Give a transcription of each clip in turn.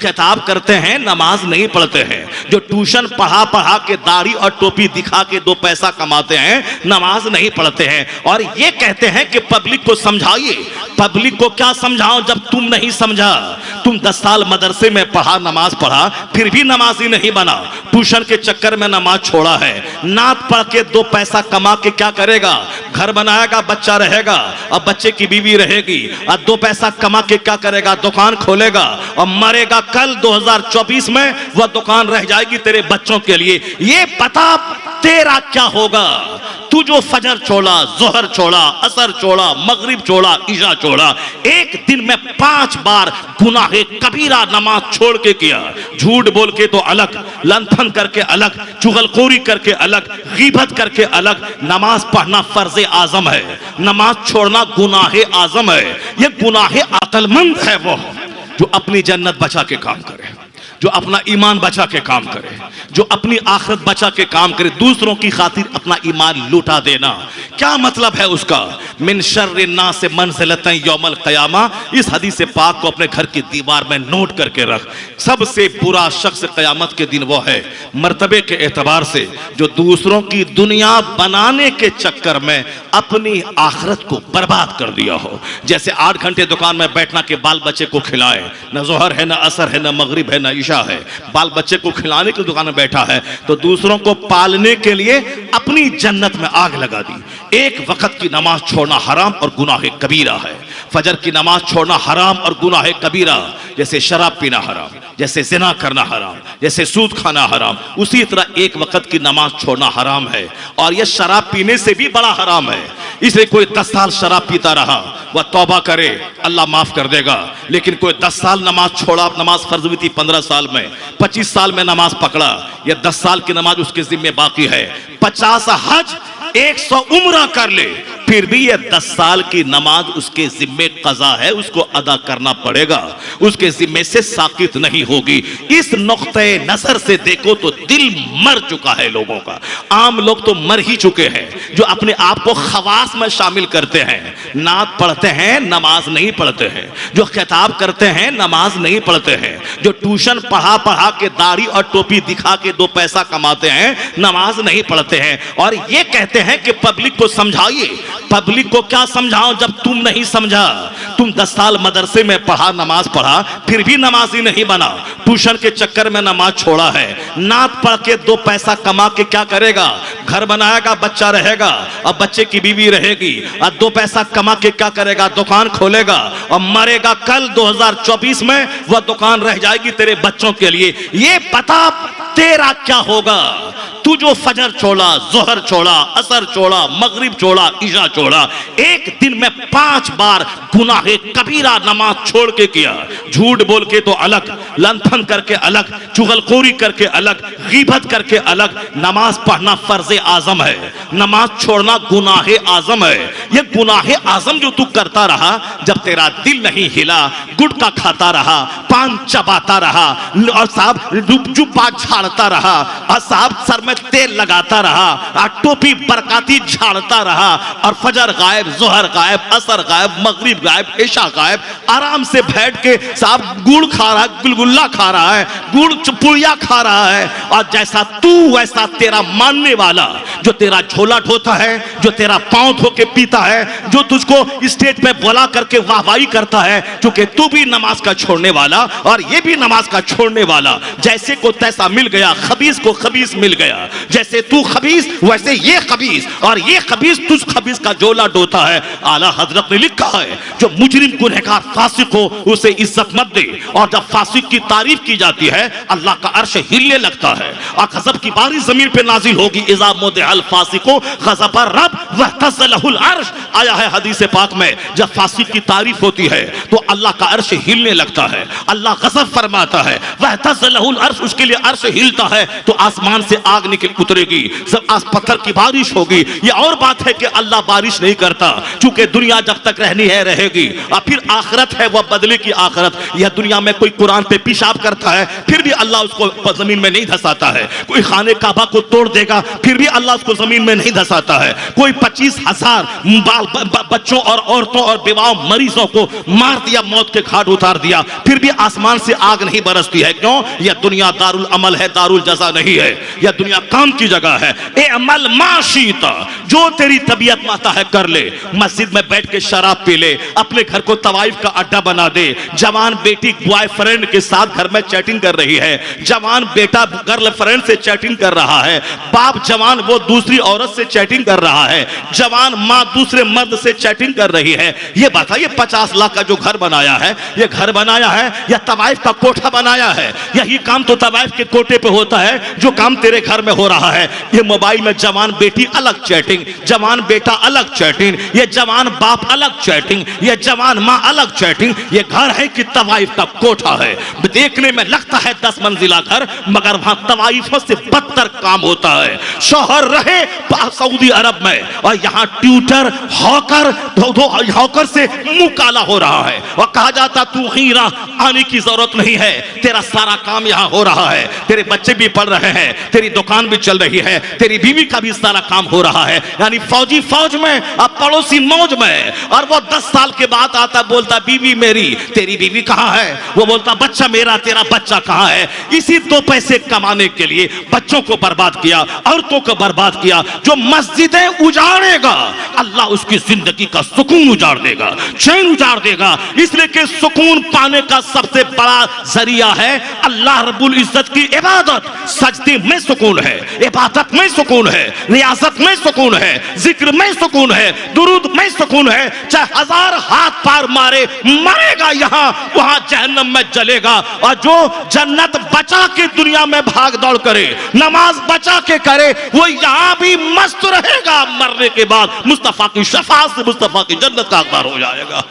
खिताब करते हैं नमाज नहीं पढ़ते हैं, जो ट्यूशन पढ़ा पढ़ा के दाढ़ी और टोपी दिखा के 2 पैसा कमाते हैं, नमाज नहीं पढ़ते हैं। और ये कहते हैं कि पब्लिक को समझाइए। पब्लिक को क्या समझाओ जब तुम नहीं समझा? तुम 10 साल मदरसे में पढ़ा, नमाज पढ़ा, फिर भी नमाजी नहीं बना, ट्यूशन के चक्कर में नमाज छोड़ा है। नात पढ़ के 2 पैसा कमा के क्या करेगा? घर बनाएगा, बच्चा रहेगा और बच्चे की बीवी रहेगी, और 2 पैसा कमा के क्या करेगा? दुकान खोलेगा और मरेगा। कल 2024 में वह दुकान रह जाएगी तेरे बच्चों के लिए। ये बता तेरा क्या होगा? तू जो फजर छोड़ा, जोहर छोड़ा, असर छोड़ा, मगरिब छोड़ा, ईशा छोड़ा, एक दिन में 5 बार गुनाहे कबीरा नमाज छोड़ के किया। झूठ बोल के तो अलग, लंथन करके अलग, चुगलखोरी करके अलग, गीबत करके अलग। नमाज पढ़ना फर्ज आजम है, नमाज छोड़ना गुनाहे आजम है। ये गुनाहे अक्लमंद है वो जो अपनी जन्नत बचा के काम करे, जो अपना ईमान बचा के काम करे, जो अपनी आखिरत बचा के काम करे। दूसरों की खातिर अपना ईमान लुटा देना, क्या मतलब है उसका? मिन शर्रि नास मंज़िलतन यौमल क़यामा। इस हदीस पाक को अपने घर की दीवार में नोट करके रख। सबसे बुरा शख्स क़यामत के दिन वो है, मर्तबे के एतबार से, जो दूसरों की दुनिया बनाने के चक्कर में अपनी आखिरत को बर्बाद कर दिया हो। जैसे 8 घंटे दुकान में बैठना के बाल बच्चे को खिलाए, न जोहर है, न असर है, न मगरिब है, न ईशा है, बाल बच्चे को खिलाने की दुकान में बैठा है, तो दूसरों को पालने के लिए अपनी जन्नत में आग लगा दी। एक वक्त की नमाज छोड़ना हराम और गुनाह कबीरा है। फजर की नमाज छोड़ना हराम और गुनाह कबीरा। जैसे शराब पीना हराम, जैसे जिना करना हराम, जैसे सूद खाना हराम, उसी तरह एक वक्त की नमाज छोड़ना हराम है। और यह शराब पीने से भी बड़ा हराम है। इसलिए कोई 10 साल शराब पीता रहा, वह तौबा करे, अल्लाह माफ कर देगा। लेकिन कोई 10 साल नमाज छोड़ा, नमाज फर्ज हुई थी 15 साल में, 25 साल में नमाज पकड़ा, यह 10 साल की नमाज उसके जिम्मे बाकी है। 50 हज, 100 उम्रा कर ले, फिर भी यह 10 साल की नमाज उसके जिम्मे कज़ा है, उसको अदा करना पड़ेगा, उसके जिम्मे से साकित नहीं होगी। इस नुक्ते नजर से देखो तो दिल मर चुका है लोगों का। आम लोग तो मर ही चुके हैं, जो अपने आप को खवास में शामिल करते हैं। नात पढ़ते हैं, नमाज नहीं पढ़ते हैं, जो खिताब करते हैं, नमाज नहीं पढ़ते हैं, जो ट्यूशन पढ़ा पढ़ा के दाढ़ी और टोपी दिखा के 2 पैसा कमाते हैं, नमाज नहीं पढ़ते हैं। और ये कहते हैं कि पब्लिक को समझाइए। पब्लिक को क्या समझाओ जब तुम नहीं समझा? तुम 10 साल मदरसे में पढ़ा, नमाज पढ़ा, फिर भी नमाजी नहीं बना, ट्यूशन के चक्कर में नमाज छोड़ा है। नात पढ़ के 2 पैसा कमा के क्या करेगा? घर बनाएगा, बच्चा रहेगा और बच्चे की बीवी रहेगी, और 2 पैसा कमा के क्या करेगा? दुकान खोलेगा और मरेगा। कल 2024 में वह दुकान रह जाएगी तेरे बच्चों के लिए। ये बता तेरा क्या होगा? तू जो फजर छोड़ा, जोहर छोड़ा, असर छोड़ा, मगरिब छोड़ा, ईशा छोड़ा, एक दिन में 5 बार गुनाहे कबीरा नमाज छोड़ के किया। झूठ बोल के तो अलग, लंथन करके अलग, चुगलखोरी करके अलग, गीबत करके अलग। नमाज पढ़ना फर्ज आजम है, नमाज छोड़ना गुनाहे आजम है। ये गुनाहे आजम जो तू करता रहा, जब तेरा दिल नहीं हिला, गुटखा खाता रहा, पान चबाता रहा, और साहब जुब्बा झाड़ता रहा, और साहब सर में तेल लगाता रहा, और टोपी बरकाती झाड़ता रहा, और फजर गायब, जोहर गायब, असर गायब, मगरिब गायब, ईशा गायब, आराम से बैठ के साहब गुड़ खा रहा है, गुलगुल्ला खा रहा है, गुड़ पुड़िया खा रहा है। और जैसा तू वैसा तेरा मानने वाला, जो तेरा झोला ढोता है, जो तेरा पांव धो के पीता है, जो तुझको स्टेज पे बुला करके वाहवाही करता है, क्योंकि तू भी नमाज का छोड़ने वाला और ये भी नमाज का छोड़ने वाला, जैसे को तैसा मिल गया, खबीस को खबीस मिल गया। जैसे तू खबीस वैसे ये खबीस, और ये खबीस तुझ खबीस का झोला ढोता है। आला हजरत ने लिखा है, जो मुजरिम गुनहगार फासिक हो उसे इज्जत मत दे। और जब फासिक की तारीफ की जाती है, अल्लाह का अर्श हिलने लगता है और गजब की बारिश जमीन पे नाजिल होगी। इज़ा मुदिअल फासिको गज़ब रब वहतज़लहुल अर्श। आया है हदीस पाक में, जब फासिक की तारीफ होती है तो अल्लाह का अर्श हिलने लगता है, अल्लाह गज़ब फरमाता है। वहतज़ लहुल अर्श, उसके लिए अर्श हिलता है तो आसमान से आग निकल उतरेगी, सब पत्थर की बारिश होगी। ये और बात है कि अल्लाह बारिश नहीं करता, चूंकि दुनिया जब तक रहनी है रहेगी, और फिर आखिरत है वह बदले की आखिरत। यह दुनिया में कोई कुरान पे पेशाब करता है फिर भी अल्लाह उसको जमीन में नहीं धसाता है, कोई खाने काबा को तोड़ देगा फिर भी अल्लाह उसको जमीन में नहीं धसाता है, कोई 25,000 बच्चों और औरतों और विवाह मरीजों को मार दिया, मौत के घाट उतार दिया, फिर भी आसमान से आग नहीं बरसती है। क्यों? यह दुनिया दारुल अमल है, दारुल जजा नहीं है। यह दुनिया काम की जगह है। ए अमल माशीता, जो तेरी तबीयत माता है कर ले। मस्जिद में बैठ के शराब पी ले, अपने घर को तवाइफ का अड्डा बना दे। जवान बेटी बॉयफ्रेंड के साथ घर में चैटिंग कर रही है, जवान बेटा गर्लफ्रेंड से चैटिंग कर रहा है, बाप जवान वो दूसरी औरत से चैटिंग कर रहा है, जवान माँ दूसरे मर्द से चैटिंग कर रही है। ये बताइए 50 लाख का जो घर बनाया है, ये घर बनाया है या तवाइफ का कोठा बनाया है? यही काम तो तवाइफ के कोठे पे होता है जो काम तेरे घर में हो रहा है। ये मोबाइल में जवान बेटी अलग चैटिंग, जवान बेटा अलग चैटिंग, ये जवान बाप अलग चैटिंग, ये जवान माँ अलग चैटिंग। ये घर है कि तवाइफ का कोठा है? देखने में लगता है 10 मंजिला घर, मगर वहां तवाइफों से बदतर काम होता है। शौहर रहे सऊदी अरब में और यहाँ ट्यूटर हॉकर से मुंह काला हो रहा है और कहा जाता तू ही रह, आने की जरूरत नहीं है, तेरा सारा काम यहाँ हो रहा है, तेरे बच्चे भी पढ़ रहे हैं, तेरी दुकान भी चल रही है, तेरी बीवी का भी सारा काम हो रहा है। यानी फौजी फौज में अब पड़ोसी मौज में, और वो 10 साल के बाद आता बोलता बीवी मेरी, तेरी बीवी कहाँ है? वो बोलता बच्चा मेरा, तेरा बच्चा कहाँ है? इसी 2 पैसे कमाने के लिए बच्चों को बर्बाद किया, औरतों को बर्बाद किया। जो मस्जिदें उजाड़ेगा अल्लाह उसकी जिंदगी का सुकून उजाड़ देगा, चैन उजाड़ देगा। इसलिए कि सुकून पाने का सबसे बड़ा जरिया है अल्लाह रब्बुल इज्जत की इबादत। सजदे में सुकून है, इबादत में सुकून है, रियाजत में सुकून है, जिक्र में सुकून है, दुरूद में सुकून है। चाहे 1000 हाथ पार मारे, मरेगा यहाँ, वहां जहन्नम में जलेगा। और जो जन्नत बचा के दुनिया में भाग दौड़ करे, नमाज बचा के करे, वो यहाँ भी मस्त रहेगा, मरने के बाद मुस्तफा की शफाअत से मुस्तफा की जन्नत का हकदार हो जाएगा।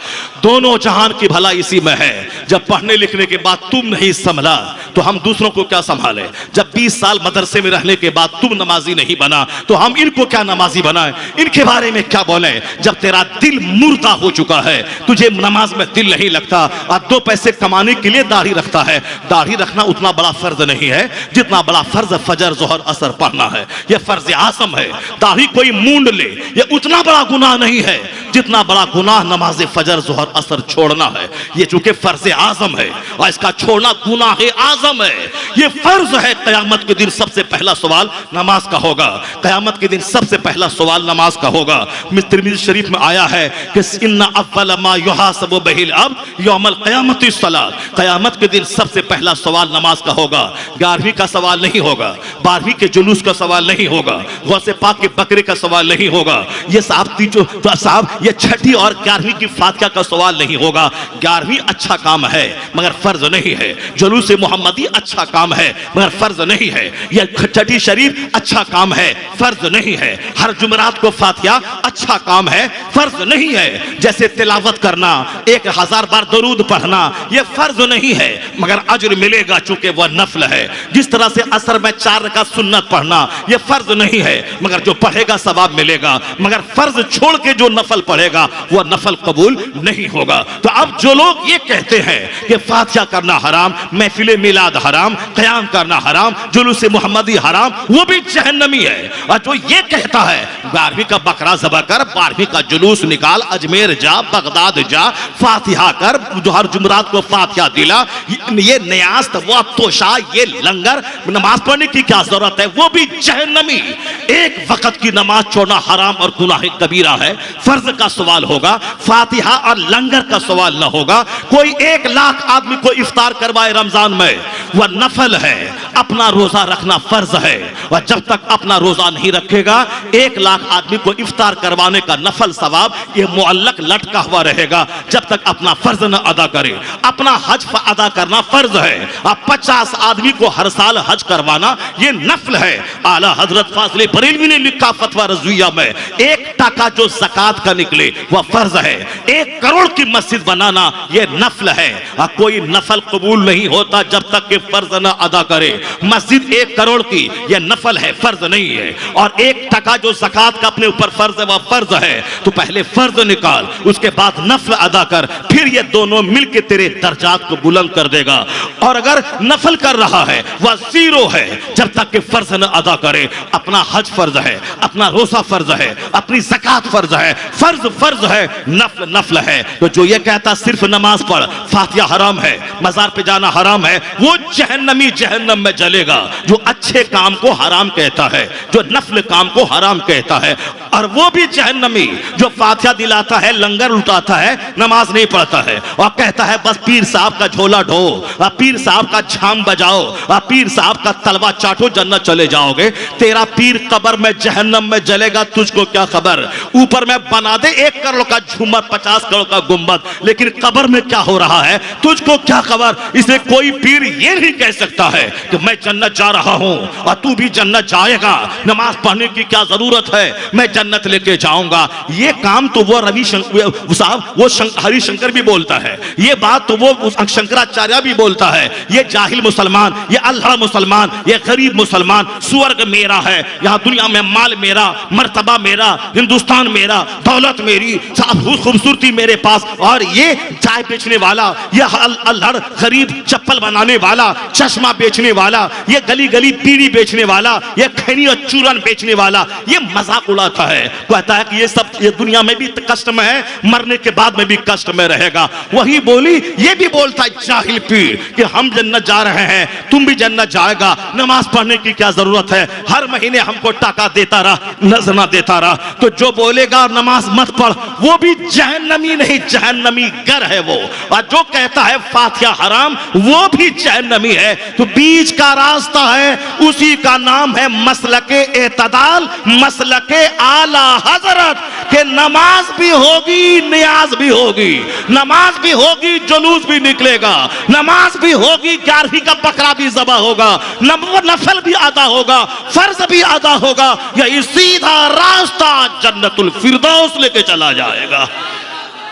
दोनों जहान की भलाई इसी में है। जब पढ़ने लिखने के बाद तुम नहीं संभला तो हम दूसरों को क्या संभाले? जब 20 साल मदरसे में रहने के बाद तुम नमाजी नहीं बना तो हम इनको क्या नमाजी बनाए? इनके बारे में क्या बोले? जब तेरा दिल मुर्दा हो चुका है, तुझे नमाज में दिल नहीं लगता और 2 पैसे कमाने के लिए दाढ़ी रखता है। दाढ़ी रखना उतना बड़ा फर्ज नहीं है जितना बड़ा फर्ज फजर जोहर असर पढ़ना है। यह फर्ज आसम है। दाढ़ी कोई मूंड ले, यह उतना बड़ा गुनाह नहीं है जितना बड़ा गुनाह नमाज फजर जोहर असर छोड़ना है। ये चूंकि फर्ज आजम है और इसका छोड़ना गुनाह आजम है। ये फर्ज है। कयामत के दिन सबसे पहला सवाल नमाज का होगा। कयामत के दिन सबसे पहला सवाल नमाज का होगा। तिरमिज़ी शरीफ में आया है कि इन्ना अव्वल मा युहासबु बिहिल अब्द यौमल क़यामति सलात। कयामत के दिन सबसे पहला सवाल नमाज का होगा। 11वीं का सवाल नहीं होगा, 12वीं के जुलूस का सवाल नहीं होगा, गौसे पाक के बकरे का सवाल नहीं होगा, ये साहब ये 6ठी और 11वीं की फातिहा का सवाल नहीं होगा। 11वीं अच्छा काम है मगर फर्ज नहीं है। जुलूस मोहम्मदी अच्छा काम है मगर फर्ज नहीं है। यह 6ठी शरीफ अच्छा काम है, फर्ज नहीं है। हर जुमरात को फातिहा अच्छा काम है, फर्ज नहीं है। जैसे तिलावत करना, 1000 बार दरूद पढ़ना, यह फर्ज नहीं है मगर अज्र मिलेगा चूंकि वह नफल है। जिस तरह से असर में 4 रकात सुन्नत पढ़ना, यह फर्ज नहीं है मगर जो पढ़ेगा सवाब मिलेगा, मगर फर्ज छोड़ के जो नफल पढ़ेगा वह नफल कबूल नहीं होगा। तो अब जो लोग ये कहते हैं कि फातिहा करना हराम, महफिल मिलाद हराम, क़याम करना हराम, जुलूस मोहम्मदी हराम, वो भी जहन्नमी है। और जो ये कहता है 12वीं का बकरा ज़बह कर, 12वीं का जुलूस निकाल, अजमेर जा, बगदाद जा, फातिहा कर, जो हर जुमरात को फातिहा दिला, ये न्यास वो तोशा, ये लंगर, नमाज पढ़ने की क्या जरूरत है? वो भी जहन्नमी। एक वक्त की नमाज छोड़ना हराम और गुनाह कबीरा है। फर्ज का सवाल होगा, फातिहा और लंगर का सवाल न होगा। कोई 1 लाख आदमी को इफ्तार करवाए रमजान में, वह नफल है। अपना रोजा रखना फर्ज है, और जब तक अपना रोजा नहीं रखेगा 1 लाख आदमी को इफ्तार करवाने का नफल सवाब ये मुअल्लक लटका हुआ रहेगा जब तक अपना फर्ज न अदा करे। अपना हज अदा करना फर्ज है, अब 50 आदमी को हर साल हज करवाना ये नफल है। आला हजरत फाज़िल बरेलवी ने लिखा फतवा रज़विया में, 1 टका जो ज़कात का निकले वह फर्ज है, 1 करोड़ की मस्जिद बनाना ये नफल है। कोई नफल कबूल नहीं होता जब तक कि फर्ज न अदा करे। मस्जिद 1 करोड़ की ये नफल है, फर्ज नहीं है। और 1 टका जो ज़कात का अपने ऊपर फर्ज है वह फर्ज है। तो पहले फर्ज निकाल, उसके बाद नफल अदा कर, फिर ये दोनों मिलके तेरे दर्जात को बुलंद कर देगा। और अगर नफल कर रहा है वह 0 है जब तक कि फर्ज न अदा करे। अपना हज फर्ज है, अपना रोजा फर्ज है, अपनी ज़कात फर्ज है, फर्ज फर्ज है, नफल नफल है। तो जो ये कहता सिर्फ नमाज पढ़, फातिहा हराम है, मजार पे जाना हराम है, वो जहन्नमी जहन्नम में जलेगा। जो अच्छे काम को हराम कहता है, जो नफल काम को हराम कहता है, और वो भी जहन्नमी जो फातिहा दिलाता है, लंगर लुटाता है, नमाज नहीं पढ़ता है और कहता है बस पीर साहब का झोला ढो, पीर साहब का झाम बजाओ, पीर साहब का तलवा चाटो, जन्नत चले जाओगे। तेरा पीर कब्र में जहन्नम में जलेगा, तुझको क्या खबर। ऊपर में बना दे 1 करोड़ का झूमर, 50 करोड़ का गुंबद, लेकिन कब्र में क्या हो रहा है तुझको क्या खबर। इसलिए कोई पीर ये नहीं कह सकता है कि मैं जन्नत जा रहा हूं और तू भी जन्नत जाएगा, नमाज पढ़ने की क्या जरूरत है, मैं जन्नत लेके जाऊंगा। ये काम तो वो रविशंकर साहब, वो हरिशंकर भी बोलता है, ये बात तो वो शंकराचार्य भी बोलता है। ये जाहिल मुसलमान, ये अल्लाह मुसलमान, ये गरीब मुसलमान, स्वर्ग मेरा है, यहाँ दुनिया में माल मेरा, मर्तबा मेरा, हिंदुस्तान मेरा, दौलत मेरी, खूबसूरती मेरे पास, और ये चाय बेचने वाला, ये अल्हड़ गरीब चप्पल बनाने वाला, चश्मा बेचने वाला, ये गली गली बीड़ी बेचने वाला, ये खैनी और चूरन बेचने वाला, ये मजाक उड़ाता है, कहता है कि ये सब ये दुनिया में भी कष्ट में है, मरने के बाद में भी कष्ट में रहेगा। वही बोली ये भी बोलता है जाहिल पीर कि हम जन्नत जा रहे हैं, तुम भी जन्नत जाएगा, नमाज पढ़ने की क्या जरूरत है, हर महीने हमको टाका देता रहा, नजर देता रहा। तो जो बोलेगा नमाज मत पढ़, वो भी जहन्नमी नहीं, जहन्नमी गर है वो। और जो कहता है फातिहा हराम, वो भी जहन्नमी है। तो बीच का रास्ता है, उसी का नाम है मसलके एतदाल, मसलके आला हजरत, के नमाज भी होगी, नियाज भी होगी, नमाज भी होगी, जुलूस भी निकलेगा, नमाज भी होगी, 11वीं का बकरा भी ज़बह होगा, नफल भी अदा होगा, फर्ज भी अदा होगा। यही सीधा रास्ता जन्नतुल फिरदौस लेके चला जाएगा।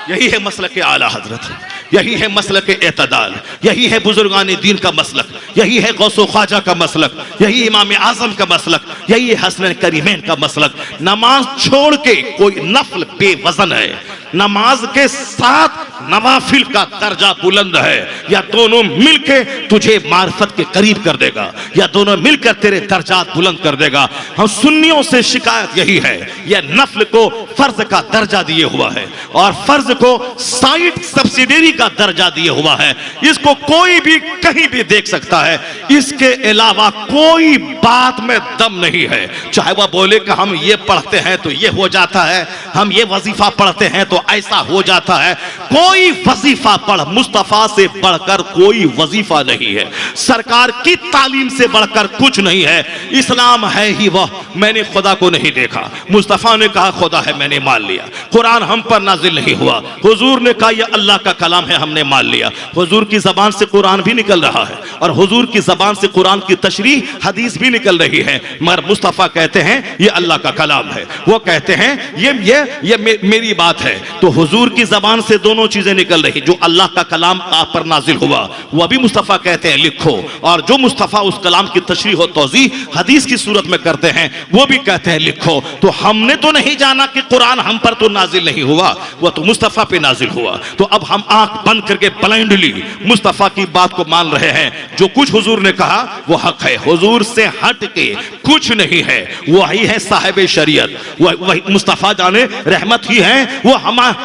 यही है मसलके आला हजरत, यही है मसलके एतदाल, यही है बुजुर्गान दीन का मसलक, यही है गौसो ख्वाजा का मसलक, यही इमाम आजम का मसलक, यही है हसन करीमैन का मसलक। नमाज छोड़ के कोई नफल बेवजन है, नमाज के साथ नवाफिल का दर्जा बुलंद है। या दोनों मिलकर तुझे मार्फत के करीब कर देगा, या दोनों मिलकर तेरे दर्जात बुलंद कर देगा। हम सुन्नियों से शिकायत यही है, यह नफल को फर्ज का दर्जा दिए हुआ है और फर्ज को साइड सब्सिडरी का दर्जा दिए हुआ है। इसको कोई भी कहीं भी देख सकता है, इसके अलावा कोई बात में दम नहीं है। चाहे वह बोले कि हम ये पढ़ते हैं तो ये हो जाता है, हम ये वजीफा पढ़ते हैं तो ऐसा हो जाता है। कोई वजीफा पढ़, मुस्तफा से बढ़कर कोई वजीफा नहीं है, सरकार की तालीम से बढ़कर कुछ नहीं है। इस्लाम है ही वह, मैंने खुदा को नहीं देखा, मुस्तफा ने कहा खुदा है, मैंने मान लिया। कुरान हम पर नाजिल नहीं हुआ, हुजूर ने कहा यह अल्लाह का कलाम है, हमने मान लिया। हुजूर की जबान से कुरान भी निकल रहा है और हुजूर की जबान से कुरान की तशरीह हदीस भी निकल रही है, मगर मुस्तफा कहते हैं यह अल्लाह का कलाम है। वो कहते हैं ये मेरी बात है। तो हुजूर की जबान से दोनों चीजें निकल रही, जो अल्लाह का कलाम आप पर नाजिल हुआ वह भी मुस्तफा कहते हैं लिखो, और जो मुस्तफा उस कलाम की तशरीह और तौज़ीह हदीस की सूरत में करते हैं वो भी कहते हैं लिखो। तो हमने तो नहीं जाना कि कुरान हम पर तो नाजिल नहीं हुआ, वह तो मुस्तफा पे नाजिल हुआ। तो अब हम आंख बंद करके ब्लाइंडली मुस्तफा की बात को मान रहे हैं। जो कुछ हुजूर ने कहा वो हक है, हुजूर से हट के कुछ नहीं है, वही है साहिब शरीयत। वही मुस्तफा जाने रहमत ही हैं, वो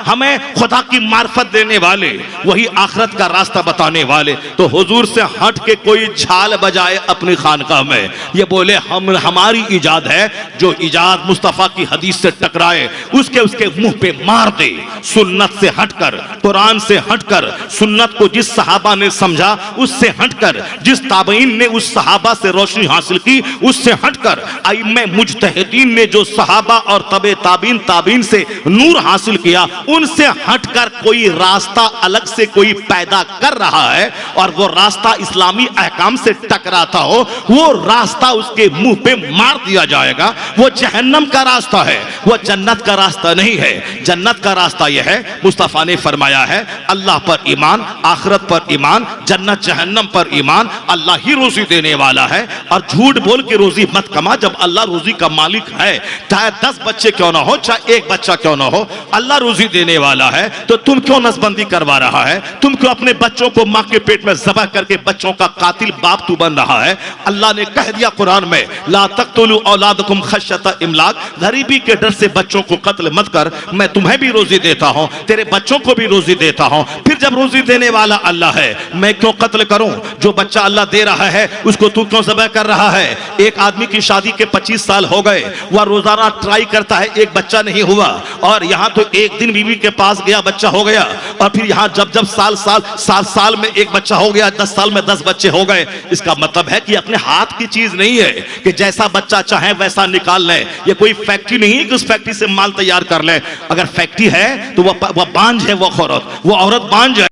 हमें खुदा की मार्फत देने वाले, वही आखिरत का रास्ता बताने वाले। तो हुजूर से हट के कोई झाल बजाए अपनी खानकाह में, ये बोले हमारी इजाद है, जो इजाद मुस्तफा की हदीस से टकराए उसके मुंह पे मार दे। सुन्नत से हटकर, कुरान से हटकर, सुन्नत को जिस सहाबा ने समझा उससे हटकर, जिस ताबईन ने उस सहाबा से रोशनी हासिल की उससे हटकर, आइम्मे मुजतहिदीन ने जो सहाबा और तबे ताबीन से नूर हासिल किया, उनसे हटकर कोई रास्ता अलग से कोई पैदा कर रहा है और वो रास्ता इस्लामी अहकाम से टकराता हो, वो रास्ता उसके मुंह पे मार दिया जाएगा। वो जहन्नम का रास्ता है, वो जन्नत का रास्ता नहीं है। जन्नत का रास्ता यह है, मुस्तफा ने फरमाया है, अल्लाह पर ईमान, आखिरत पर ईमान, जन्नत जहन्नम पर ईमान। अल्लाह ही रोजी देने वाला है और झूठ बोल के रोजी मत कमा। जब अल्लाह रोजी का मालिक है, चाहे 10 बच्चे क्यों ना हो, चाहे 1 बच्चा क्यों ना हो, अल्लाह रोजी देने वाला है। तो तुम क्यों नसबंदी करवा रहा है? तुम क्यों अपने बच्चों को मां के पेट में ज़बह करके बच्चों का कातिल बाप तू बन रहा है? अल्लाह ने कह दिया कुरान में, ला तक़तुलू औलादकुम खश्यत इमलाक, गरीबी के डर से बच्चों को कत्ल मत कर, मैं तुम्हें भी रोजी देता हूं, तेरे बच्चों को भी रोजी देता हूं। फिर जब रोजी देने वाला अल्लाह है, मैं क्यों कत्ल करूं? जो बच्चा अल्लाह दे रहा है उसको तू क्यों ज़बह कर रहा है? एक आदमी की शादी के 25 साल हो गए, वह रोजाना ट्राई करता है, एक बच्चा नहीं हुआ, और यहां तो एक दिन बीवी के पास गया, बच्चा हो गया, और फिर यहां जब साल में एक बच्चा हो गया, 10 साल में 10 बच्चे हो गए। इसका मतलब है कि अपने हाथ की चीज नहीं है कि जैसा बच्चा चाहे वैसा निकाल ले। ये कोई फैक्ट्री नहीं है कि उस फैक्ट्री से माल तैयार कर ले। अगर फैक्ट्री है तो वह बांझ है, वो औरत बांझ है।